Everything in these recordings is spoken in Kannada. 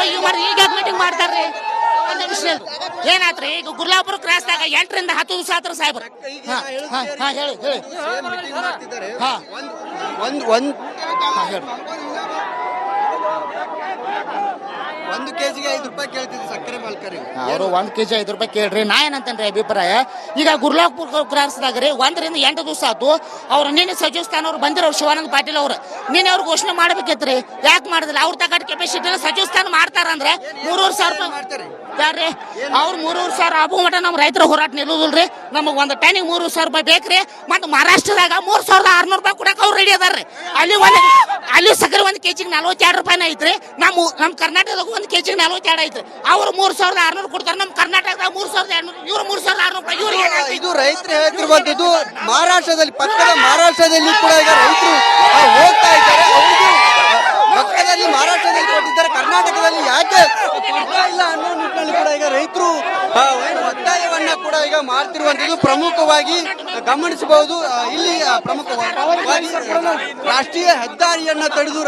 ಈಗ ಮಾಡಿ ಈಗ ಮೀಟಿಂಗ್ ಮಾಡ್ತಾರ್ರಿ. ಏನಾತ್ರಿ ಈಗ ಗುರ್ಲಾಪುರ ಕ್ರಾಸ್ದಾಗ 8ರಿಂದ 10 ದಿವಸ ಆತ್ರ ಸಾಹೇಬ್ರು. ಹೇಳಿ ಒಂದು ಕೆಜಿಗೆ 5 ರೂಪಾಯಿ ಕೇಳ್ತಿದ್ರು ಸಕ್ಕರೆ ಮಾಲ್ಕರಿಗೆ. ಅವರು 1 ಕೆಜಿ 5 ರೂಪಾಯಿ ಕೇಳ್ರಿ. ನಾ ಏನಂತೇನ್ರಿ ಅಭಿಪ್ರಾಯ, ಈಗ ಗುರ್ಲಾಪುರ ಕ್ರಾಸ್ದಾಗ ರೀ 1ರಿಂದ 8 ದಿವಸ ಆತು. ಅವ್ರು ನಿನ್ನೆ ಸಚಿವ ಸ್ಥಾನ ಅವ್ರು ಬಂದಿರೋರು ಶಿವಾನಂದ ಪಾಟೀಲ್ ಅವ್ರು ನಿನ್ನೆ ಅವ್ರು ಘೋಷಣೆ ಮಾಡ್ಬೇಕಿತ್ರಿ. ಯಾಕೆ ಮಾಡಿದ್ರಿ? ಅವ್ರ ತಗಡ್ ಕೆಪಾಸಿಟಿ ಸಚಿವ ಸ್ಥಾನ ಮಾಡ್ತಾರಂದ್ರೆ 3,500 ರೂಪಾಯಿ ಯಾರ್ರಿ ಅವ್ರು 3,500 ಆಗೋ ಮಟ ನಮ್ಮ ರೈತರ ಹೋರಾಟ ನಿಲ್ಲುದಿಲ್ರಿ. ನಮಗ್ ಒಂದು ಟೈನಿಗೆ 3,000 ರೂಪಾಯಿ ಬೇಕ್ರಿ. ಮತ್ತು ಮಹಾರಾಷ್ಟ್ರದಾಗ 3,600 ರೂಪಾಯಿ ಕೊಡಕ್ ಅವ್ರು ರೆಡಿ ಅದಾರ್ರಿ. ಅಲ್ಲಿ ಸಕ್ಕರೆ 1 ಕೆಜಿಗೆ 42 ರೂಪಾಯಿನ ಐತ್ರಿ. ನಮ್ಮ ಕರ್ನಾಟಕದಾಗ 1 ಕೆಜಿಗೆ 42 ಐತ್ರಿ. ಅವ್ರು 3,600 ಕೊಡ್ತಾರೆ. ನಮ್ಮ ಕರ್ನಾಟಕದಾಗ 3,200, ಇವ್ರು 3,600 ರೂಪಾಯಿ. ಇದು ರೈತರು ಹೇಳ್ತಿರುವಂತದ್ದು. ಮಹಾರಾಷ್ಟ್ರದಲ್ಲಿ ಪಕ್ಕದ ಮಹಾರಾಷ್ಟ್ರದಲ್ಲಿ ಕೂಡ ಈಗ ರೈತರು ಹೋಗ್ತಾ ಇದ್ದಾರೆ. ಪಕ್ಕದಲ್ಲಿ ಮಹಾರಾಷ್ಟ್ರದಲ್ಲಿ ಕೊಟ್ಟಿದ್ದಾರೆ, ಕರ್ನಾಟಕದಲ್ಲಿ ಯಾಕೆ ಕೊಡ್ತಾ ಇಲ್ಲ ಅನ್ನೋ ನಿಟ್ಟಿನಲ್ಲಿ ಕೂಡ ಈಗ ರೈತರು ಒತ್ತಾಯವನ್ನ ಕೂಡ ಈಗ ಮಾಡ್ತಿರುವಂತದ್ದು ಪ್ರಮುಖವಾಗಿ ಗಮನಿಸಬಹುದು. ಇಲ್ಲಿ ಪ್ರಮುಖವಾಗಿ ರಾಷ್ಟ್ರೀಯ ಹೆದ್ದಾರಿಯನ್ನ ತಡೆದು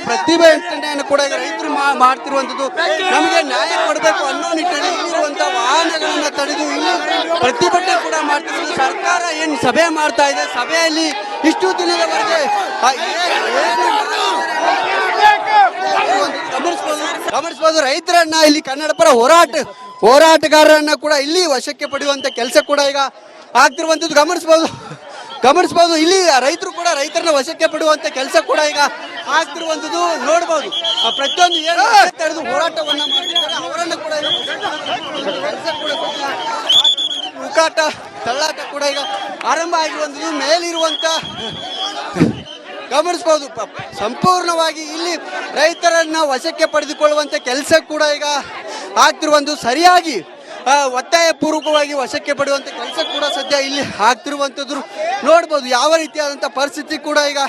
ಪ್ರತಿಭಟನೆಯನ್ನು ಕೂಡ ಈಗ ರೈತರು ಮಾಡ್ತಿರುವಂತದ್ದು. ನಮಗೆ ನ್ಯಾಯ ಕೊಡಬೇಕು ಅನ್ನೋ ನಿಟ್ಟಿನಲ್ಲಿ ಇಲ್ಲಿರುವಂತಹ ವಾಹನಗಳನ್ನ ತಡೆದು ಇಲ್ಲಿ ಪ್ರತಿಭಟನೆ ಕೂಡ ಮಾಡ್ತಿರೋದು. ಸರ್ಕಾರ ಏನ್ ಸಭೆ ಮಾಡ್ತಾ ಇದೆ, ಸಭೆಯಲ್ಲಿ ಇಷ್ಟು ದಿನದವರೆಗೆ ಗಮನಿಸಬಹುದು. ರೈತರನ್ನ ಇಲ್ಲಿ ಕನ್ನಡಪರ ಹೋರಾಟಗಾರರನ್ನ ಕೂಡ ಇಲ್ಲಿ ವಶಕ್ಕೆ ಪಡೆಯುವಂತ ಕೆಲಸ ಕೂಡ ಈಗ ಆಗ್ತಿರುವಂತದ್ದು ಗಮನಿಸಬಹುದು. ಇಲ್ಲಿ ರೈತರು ಕೂಡ ರೈತರನ್ನ ವಶಕ್ಕೆ ಪಡೆಯುವಂತ ಕೆಲಸ ಕೂಡ ಈಗ ಆಗ್ತಿರುವಂತದ್ದು ನೋಡಬಹುದು. ಪ್ರತಿಯೊಂದು ಏನು ತಡೆದು ಹೋರಾಟವನ್ನ ಮಾಡ್ತಿದ್ದಾರೆ ಅವರನ್ನ ಕೂಡ ಕೆಲಸ ಕೂಡ ಹುಡುಕಾಟ ತಳ್ಳಾಟ ಕೂಡ ಈಗ ಆರಂಭ ಆಗಿರುವಂತದ್ದು. ಮೇಲಿರುವಂತ ಗಮನಿಸಬಹುದು. ಸಂಪೂರ್ಣವಾಗಿ ಇಲ್ಲಿ ರೈತರನ್ನ ವಶಕ್ಕೆ ಪಡೆದುಕೊಳ್ಳುವಂತ ಕೆಲಸ ಕೂಡ ಈಗ ಆಗ್ತಿರುವಂತ ಸರಿಯಾಗಿ ಒತ್ತಾಯ ಪೂರ್ವಕವಾಗಿ ವಶಕ್ಕೆ ಪಡೆಯುವಂತ ಕೆಲಸ ಕೂಡ ಸದ್ಯ ಇಲ್ಲಿ ಆಗ್ತಿರುವಂತದ್ದು ನೋಡ್ಬೋದು. ಯಾವ ರೀತಿಯಾದಂತ ಪರಿಸ್ಥಿತಿ ಕೂಡ ಈಗ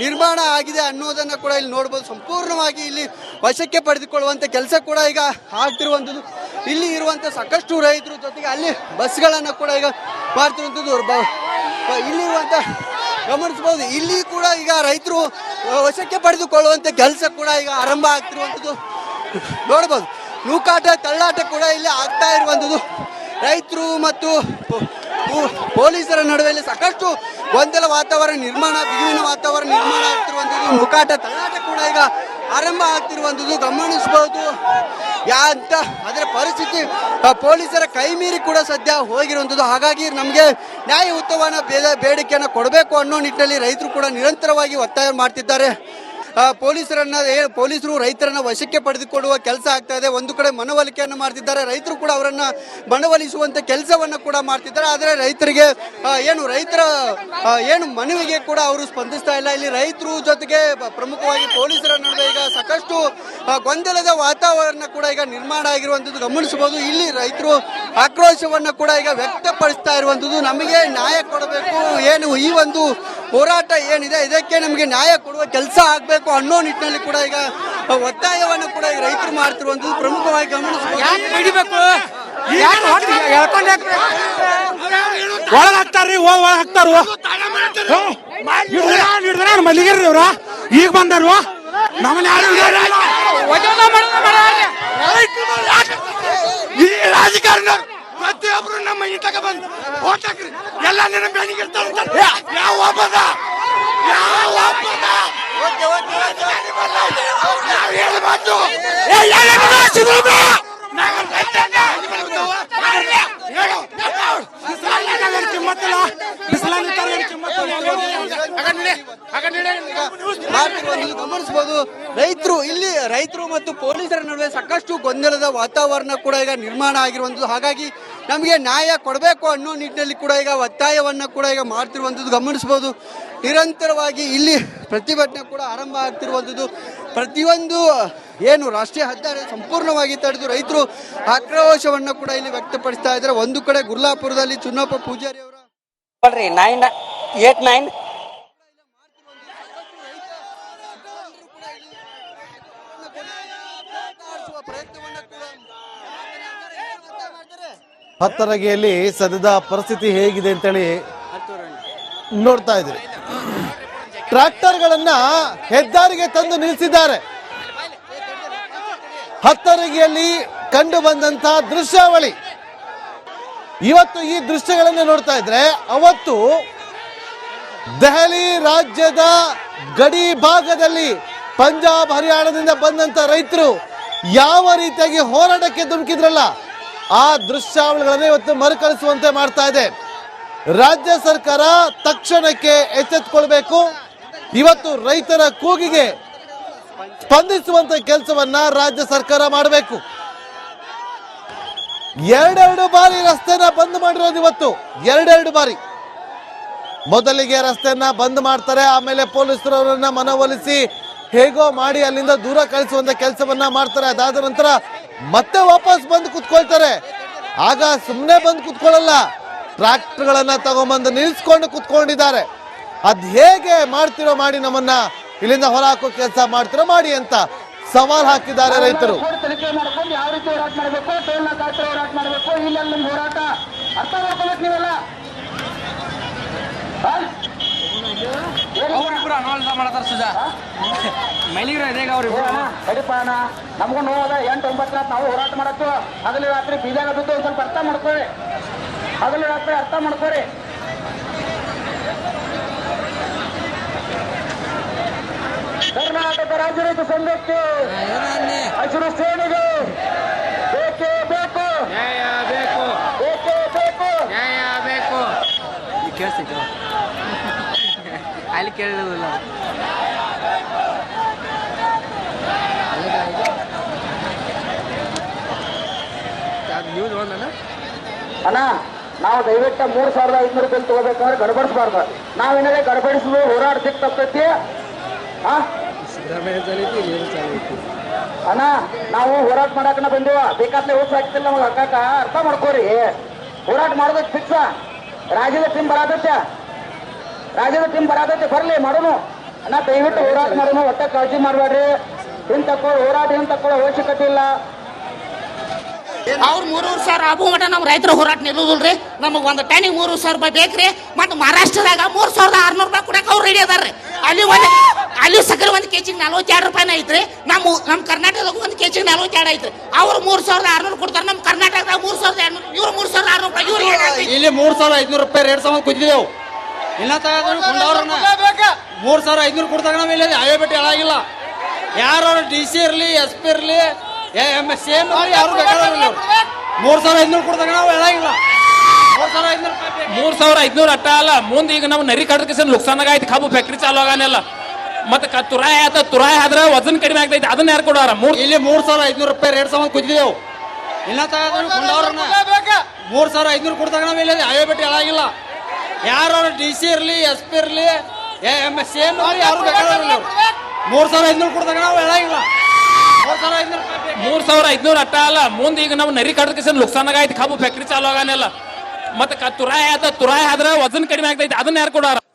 ನಿರ್ಮಾಣ ಆಗಿದೆ ಅನ್ನೋದನ್ನ ಕೂಡ ಇಲ್ಲಿ ನೋಡ್ಬೋದು. ಸಂಪೂರ್ಣವಾಗಿ ಇಲ್ಲಿ ವಶಕ್ಕೆ ಪಡೆದುಕೊಳ್ಳುವಂತ ಕೆಲಸ ಕೂಡ ಈಗ ಆಗ್ತಿರುವಂತದ್ದು. ಇಲ್ಲಿ ಇರುವಂತ ಸಾಕಷ್ಟು ರೈತರು ಜೊತೆಗೆ ಅಲ್ಲಿ ಬಸ್ಗಳನ್ನ ಕೂಡ ಈಗ ಮಾಡ್ತಿರುವಂತದ್ದು ಇಲ್ಲಿರುವಂತ ಗಮನಿಸಬಹುದು. ಇಲ್ಲಿ ಕೂಡ ಈಗ ರೈತರು ವಶಕ್ಕೆ ಪಡೆದುಕೊಳ್ಳುವಂತ ಕೆಲಸ ಕೂಡ ಈಗ ಆರಂಭ ಆಗ್ತಿರುವಂತದ್ದು ನೋಡಬಹುದು. ನೂಕಾಟ ತಳ್ಳಾಟ ಕೂಡ ಇಲ್ಲಿ ಆಗ್ತಾ ಇರುವಂತದ್ದು. ರೈತರು ಮತ್ತು ಪೊಲೀಸರ ನಡುವೆ ಸಾಕಷ್ಟು ಗೊಂದಲ ವಾತಾವರಣ ಬಿಗುವಿನ ವಾತಾವರಣ ನಿರ್ಮಾಣ ಆಗ್ತಿರುವಂತದ್ದು. ನೂಕಾಟ ತಳ್ಳಾಟ ಕೂಡ ಈಗ ಆರಂಭ ಆಗ್ತಿರುವಂತದ್ದು ಗಮನಿಸಬಹುದು. ಅದರ ಪರಿಸ್ಥಿತಿ ಪೊಲೀಸರ ಕೈ ಮೀರಿ ಕೂಡ ಸದ್ಯ ಹೋಗಿರುವಂತದ್ದು. ಹಾಗಾಗಿ ನಮಗೆ ನ್ಯಾಯಯುತವಾದ ಬೇಡಿಕೆಯನ್ನು ಕೊಡಬೇಕು ಅನ್ನೋ ನಿಟ್ಟಿನಲ್ಲಿ ರೈತರು ಕೂಡ ನಿರಂತರವಾಗಿ ಒತ್ತಾಯ ಮಾಡ್ತಿದ್ದಾರೆ. ಪೊಲೀಸರು ರೈತರನ್ನ ವಶಕ್ಕೆ ಪಡೆದುಕೊಳ್ಳುವ ಕೆಲಸ ಆಗ್ತಾ ಇದೆ. ಒಂದು ಕಡೆ ಮನವೊಲಿಕೆಯನ್ನು ಮಾಡ್ತಿದ್ದಾರೆ, ರೈತರು ಕೂಡ ಅವರನ್ನ ಮನವೊಲಿಸುವಂತ ಕೆಲಸವನ್ನ ಕೂಡ ಮಾಡ್ತಿದ್ದಾರೆ. ಆದರೆ ರೈತರಿಗೆ ರೈತರ ಮನವಿಗೆ ಕೂಡ ಅವರು ಸ್ಪಂದಿಸ್ತಾ ಇಲ್ಲ. ಇಲ್ಲಿ ರೈತರು ಜೊತೆಗೆ ಪ್ರಮುಖವಾಗಿ ಪೊಲೀಸರ ನಡುವೆ ಈಗ ಸಾಕಷ್ಟು ಗೊಂದಲದ ವಾತಾವರಣ ಕೂಡ ಈಗ ನಿರ್ಮಾಣ ಆಗಿರುವಂತದ್ದು ಗಮನಿಸಬಹುದು. ಇಲ್ಲಿ ರೈತರು ಆಕ್ರೋಶವನ್ನ ಕೂಡ ಈಗ ವ್ಯಕ್ತಪಡಿಸ್ತಾ ಇರುವಂತದ್ದು. ನಮಗೆ ನ್ಯಾಯ ಕೊಡಬೇಕು, ಈ ಒಂದು ಹೋರಾಟ ಏನಿದೆ ಇದಕ್ಕೆ ನಮಗೆ ನ್ಯಾಯ ಕೊಡುವ ಕೆಲಸ ಆಗ್ಬೇಕು ಅನ್ನೋ ನಿಟ್ಟಿನಲ್ಲಿ ಕೂಡ ಈಗ ಒತ್ತಾಯವನ್ನು ಕೂಡ ಈಗ ರೈತರು ಮಾಡ್ತಿರುವಂತದ್ದು ಪ್ರಮುಖವಾಗಿ ಗಮನಿಸಬಹುದು. ಒಳಗ್ ಹಾಕ್ತಾರ್ರಿ, ಹಾಕ್ತಾರ ಮಲ್ಲಿಗೆರ್ರಿ ಅವ್ರ ಈಗ ಬಂದಾರು. ನಮ್ಮನ್ನ ಈ ರಾಜಕಾರಣ ಪ್ರತಿಯೊಬ್ರು ನಮ್ಮ ಇಟ್ಟಾಗ ಬಂದು ಓಟ್ ಹಾಕ್ರಿ, ಎಲ್ಲ ನನ್ನ ಬೆಣಿಗೆ ಇರ್ತಾರ. ಯಾವ ಒಬ್ಬದ ಗಮನಿಸಬಹುದು. ರೈತರು ಮತ್ತು ಪೊಲೀಸರ ನಡುವೆ ಸಾಕಷ್ಟು ಗೊಂದಲದ ವಾತಾವರಣ ಕೂಡ ಈಗ ನಿರ್ಮಾಣ ಆಗಿರುವಂತದ್ದು. ಹಾಗಾಗಿ ನಮಗೆ ನ್ಯಾಯ ಕೊಡಬೇಕು ಅನ್ನೋ ನಿಟ್ಟಿನಲ್ಲಿ ಕೂಡ ಈಗ ಒತ್ತಾಯವನ್ನ ಕೂಡ ಈಗ ಮಾಡ್ತಿರುವಂತದ್ದು ಗಮನಿಸಬಹುದು. ನಿರಂತರವಾಗಿ ಇಲ್ಲಿ ಪ್ರತಿಭಟನೆ ಕೂಡ ಆರಂಭ ಆಗ್ತಿರುವಂತದ್ದು. ಪ್ರತಿಯೊಂದು ರಾಷ್ಟ್ರೀಯ ಹೆದ್ದಾರಿ ಸಂಪೂರ್ಣವಾಗಿ ತಡೆದು ರೈತರು ಆಕ್ರೋಶವನ್ನ ಕೂಡ ಇಲ್ಲಿ ವ್ಯಕ್ತಪಡಿಸ್ತಾ ಇದ್ದಾರೆ. ಒಂದು ಕಡೆ ಗುರ್ಲಾಪುರದಲ್ಲಿ ಚುನ್ನಪ್ಪ ಪೂಜಾರಿ ಅವರ 989 ಹತ್ತರಗೆಯಲ್ಲಿ ಸದ್ಯದ ಪರಿಸ್ಥಿತಿ ಹೇಗಿದೆ ಅಂತೇಳಿ ನೋಡ್ತಾ ಇದ್ದೀರಿ. ಟ್ರ್ಯಾಕ್ಟರ್ಗಳನ್ನ ಹೆದ್ದಾರಿಗೆ ತಂದು ನಿಲ್ಲಿಸಿದ್ದಾರೆ. ಹತ್ತರಗಿಯಲ್ಲಿ ಕಂಡು ಬಂದಂತ ದೃಶ್ಯಾವಳಿ. ಇವತ್ತು ಈ ದೃಶ್ಯಗಳನ್ನು ನೋಡ್ತಾ ಇದ್ರೆ ಅವತ್ತು ದೆಹಲಿ ರಾಜ್ಯದ ಗಡಿ ಭಾಗದಲ್ಲಿ ಪಂಜಾಬ್ ಹರಿಯಾಣದಿಂದ ಬಂದಂತ ರೈತರು ಯಾವ ರೀತಿಯಾಗಿ ಹೋರಾಟಕ್ಕೆ ಧುಮುಕಿದ್ರಲ್ಲ ಆ ದೃಶ್ಯಾವಳಿಗಳನ್ನ ಇವತ್ತು ಮರುಕಳಿಸುವಂತೆ ಮಾಡ್ತಾ ಇದೆ. ರಾಜ್ಯ ಸರ್ಕಾರ ತಕ್ಷಣಕ್ಕೆ ಎಚ್ಚೆತ್ತುಕೊಳ್ಬೇಕು. ಇವತ್ತು ರೈತರ ಕೂಗಿಗೆ ಸ್ಪಂದಿಸುವಂತ ಕೆಲಸವನ್ನ ರಾಜ್ಯ ಸರ್ಕಾರ ಮಾಡಬೇಕು. ಎರಡೆರಡು ಬಾರಿ ರಸ್ತೆನ ಬಂದ್ ಮಾಡಿರೋದು ಇವತ್ತು. ಎರಡೆರಡು ಬಾರಿ ಮೊದಲಿಗೆ ರಸ್ತೆಯನ್ನ ಬಂದ್ ಮಾಡ್ತಾರೆ, ಆಮೇಲೆ ಪೊಲೀಸರು ಅವರನ್ನ ಮನವೊಲಿಸಿ ಹೇಗೋ ಮಾಡಿ ಅಲ್ಲಿಂದ ದೂರ ಕಳಿಸುವಂತ ಕೆಲಸವನ್ನ ಮಾಡ್ತಾರೆ. ಅದಾದ ನಂತರ ಮತ್ತೆ ವಾಪಸ್ ಬಂದು ಕುತ್ಕೊಳ್ತಾರೆ. ಆಗ ಸುಮ್ಮನೆ ಬಂದು ಕುತ್ಕೊಳ್ಳಲ್ಲ, ಟ್ರಾಕ್ಟರ್ಗಳನ್ನ ತಗೊಂಬಂದು ನಿಲ್ಸ್ಕೊಂಡು ಕುತ್ಕೊಂಡಿದ್ದಾರೆ. ಅದ್ ಹೇಗೆ ಮಾಡ್ತಿರೋ ಮಾಡಿ, ನಮ್ಮನ್ನ ಇಲ್ಲಿಂದ ಹೊರ ಹಾಕೋ ಕೆಲಸ ಮಾಡ್ತಿರೋ ಮಾಡಿ ಅಂತ ಸವಾಲ್ ಹಾಕಿದ್ದಾರೆ ರೈತರು. ತನಿಖೆ ಮಾಡ್ಕೊಂಡು ಯಾವ ರೀತಿ ಹೋರಾಟ ಮಾಡಬೇಕು, ಟೋಲ್ ನಾಕಾತ್ರ ಹೋರಾಟ ಮಾಡಬೇಕು, ಇಲ್ಲೆಲ್ಲ ನಮ್ಮ ಹೋರಾಟ ಅರ್ಥ ಮಾಡ್ಕೊಬೇಕು ನೀವೆಲ್ಲ. ಕಡಿಪಾಣ ನಮಗೂ ನೋವದ 8-9 ರಾತ್ ನಾವು ಹೋರಾಟ ಮಾಡತ್ತು. ಹಗಲು ರಾತ್ರಿ ಬೀಜಾಗ ಬಿದ್ದು ಸ್ವಲ್ಪ ಅರ್ಥ ಮಾಡ್ಕೋರಿ. ಹಗಲು ರಾತ್ರಿ ಅರ್ಥ ಮಾಡ್ಕೋರಿ. ಕರ್ನಾಟಕ ರಾಜ್ಯ ರೈತ ಸಂಘಕ್ಕೆ ಹಸಿರು ಸೇನೆಗೆ ಬೇಕೇ ಬೇಕು, ನ್ಯಾಯ ಬೇಕು, ಬೇಕೇ ಬೇಕು. ನ್ಯಾಯ ಬೇಕು. ಕೇಳಿಸ್ತು ಅಲ್ಲಿ ಕೇಳಿಲ್ಲ. ನ್ಯೂಸ್ ಒಂದನ ಅಣ್ಣ, ನಾವು ದಯವಿಟ್ಟು 3,500 ರೂಪಾಯಿ ತಗೋಬೇಕಾದ್ರೆ ಗಡಬಡಿಸಬಾರ್ದು. ನಾವೇನಾದ್ರೆ ಗಡಬಡಿಸಿದ್ರು ಹೋರಾಟಕ್ಕೆ ತಪ್ಪೈತಿ. ಅಣ್ಣ, ನಾವು ಹೋರಾಟ ಮಾಡಾಕನ ಬಂದೇವ, ಬೇಕಾದ್ಲೆ ಓಟ್ ಹಾಕ್ತಿಲ್ಲ ನಮಗೆ ಹಾಕಾಕ. ಅರ್ಥ ಮಾಡ್ಕೋರಿ, ಹೋರಾಟ ಮಾಡೋದಕ್ಕೆ ಫಿಕ್ಸ. ರಾಜ್ಯದ ಟೀಮ್ ಬರಾದೈತೆ ಬರ್ಲಿ ಮಾಡೋನು. ಅಣ್ಣ ದಯವಿಟ್ಟು ಹೋರಾಟ ಮಾಡೋನು, ಒಟ್ಟ ಕಾಳಜಿ ಮಾಡಬೇಡ್ರಿ. ಹೋರಾಟ ತಕೊಳ್ಳೋ ಅವಶ್ಯಕತೆ ಇಲ್ಲ. ಅವ್ರು 3,000 ಆಗೋ ಮಟ ನಮ್ಮ ರೈತರ ಹೋರಾಟ ನಿಲ್ಲುದಿಲ್ರಿ. ನಮಗೆ ಒಂದು ಟೈನಿಗೆ 3,000 ರೂಪಾಯಿ ಬೇಕ್ರಿ. ಮತ್ತು ಮಹಾರಾಷ್ಟ್ರದಾಗ 3,600 ರೂಪಾಯಿ ಕೊಡಕ್ಕೆ ಅವ್ರು ರೆಡಿ ಅದಾರ್ರಿ. ಅಲ್ಲಿ ಸಕ್ಕರೆ 1 ಕೆಜಿಗೆ 42 ರೂಪಾಯಿನ ಐತ್ರಿ. ನಮ್ಮ ಕರ್ನಾಟಕದಾಗ 1 ಕೆಜಿಗೆ 42 ಐತ್ರಿ. ಅವ್ರು 3,600 ಕೊಡ್ತಾರೆ. ನಮ್ಮ ಕರ್ನಾಟಕದಾಗ 3,200, ಇವ್ರು 3,600 ರೂಪಾಯಿ. ಇವ್ರು ಇಲ್ಲಿ 3,500 ರೂಪಾಯಿ ರೇಟ್ ಸಂಬಂಧ ಕೂತಿದ್ದೆವು. ಇಲ್ಲ ತಗೊಂಡ್ರನ್ನ 3,500 ಕೊಡ್ತಾಗ ನಾವು ಇಲ್ಲಿ ಆಯೋ ಬಿಟ್ಟು ಹೇಳಾಗಿಲ್ಲ. ಯಾರು DC ಇರಲಿ, SP ಇರಲಿ, ಸೇಮ್ ಯಾರು ಬೇಕಾದ್ರೆ 3,500 ಕೊಡ್ತಾಗ ನಾವು ಹೇಳಾಗಿಲ್ಲ. 3,500 ಅಟ್ಟ ಅಲ್ಲ, ಮುಂದೆ ಈಗ ನಾವು ನರಿ ಕಡ್ದಕ್ಕೆ ನುಕ್ಸಾನಾಗ ಆಯ್ತು. ಕಬ್ಬು ಫ್ಯಾಕ್ಟ್ರಿ ಚಾಲು ಆಗಾನೆಲ್ಲ. ಮತ್ತೆ ತುರಾಯಿ ಆದ್ರೆ ವಜನ್ ಕಡಿಮೆ ಆಗ್ತೈತಿ. ಅದನ್ನ ಯಾರು ಕೊಡೋರ? ಇಲ್ಲಿ 3,500 ರೂಪಾಯಿ ರೇಟ್ ಸಂಬಂಧ ಕೂತಿದ್ದೆವು. ಇಲ್ಲ ತಗೊಂಡ್ರನ್ನ 3,500 ಕೊಡ್ತಾಗ ನಾವು ಇಲ್ಲಿ ಆಯೋ ಬಿಟ್ಟು ಹೇಳಾಗಿಲ್ಲ. ಯಾರು DC ಇರಲಿ, SP ಇರಲಿ, ಸೇಮ್ ಯಾರು ಬೇಕಾದ್ರೆ 3,500 ಕೊಡ್ತಾಗ ನಾವು ಹೇಳಾಗಿಲ್ಲ. 3,500 ಅಟ್ಟ ಅಲ್ಲ, ಮುಂದೆ ಈಗ ನಾವು ನರಿ ಕಡ್ದಕ್ಕೆ ನುಕ್ಸಾನಾಗ ಆಯ್ತು. ಕಬ್ಬು ಫ್ಯಾಕ್ಟ್ರಿ ಚಾಲು ಆಗಾನೆಲ್ಲ. ಮತ್ತೆ ತುರಾಯಿ ಆದ್ರೆ ವಜನ್ ಕಡಿಮೆ ಆಗ್ತೈತಿ. ಅದನ್ನ ಯಾರು ಕೊಡೋರ?